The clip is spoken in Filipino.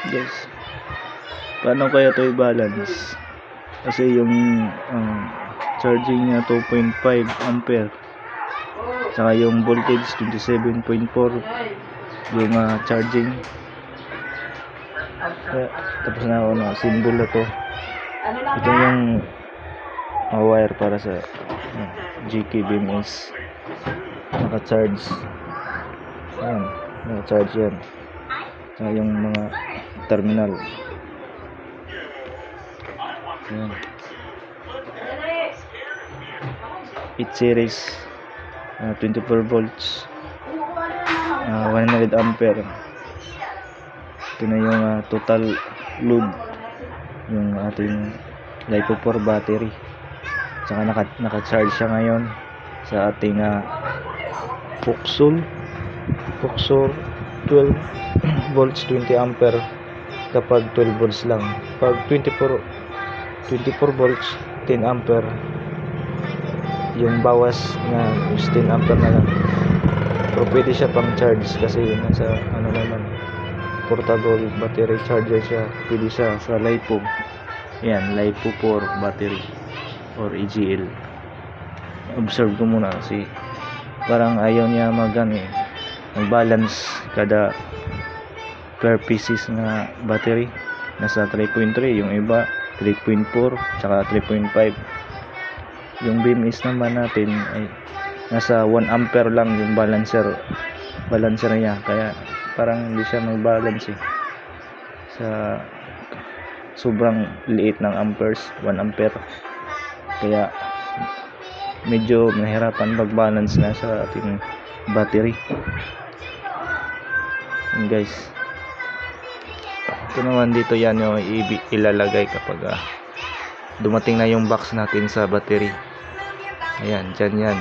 Guys, paano kaya ito i-balance? Kasi yung charging niya 2.5 ampere, saka yung voltage 27.4 yung charging. Tapos na ako na symbol na to. Ito yung wire para sa GK BMS. Naka-charge. Ayan, naka-charge yan. Saka yung mga terminal. Ayan. 8 series, 24 volts, 100 ampere. Ito na yung total load, yung ating LiPo4 battery. Saka naka-charge siya ngayon sa ating Voxor 12 volts 20 ampere kapag 12 volts lang. Pag 24 volts 10 ampere, yung bawas na 10 ampere na lang. Pero pwede siya pang charge kasi nasa naman, portable battery charger siya. Pwede siya sa LiPo. Yan, LiPo4 battery or EGL. Observe ko muna kasi parang ayaw niya mag-balance kada per pieces na battery. Nasa 3.3, yung iba 3.4 tsaka 3.5. Yung BMS naman natin ay nasa 1 ampere lang yung balancer niya, kaya parang hindi siya mag-balance sa sobrang liit ng amperes, 1 ampere. Kaya medyo mahirapan mag-balance na sa ating battery. And guys, ito naman dito, yan yung ilalagay kapag dumating na yung box natin sa battery. Ayan, dyan yan.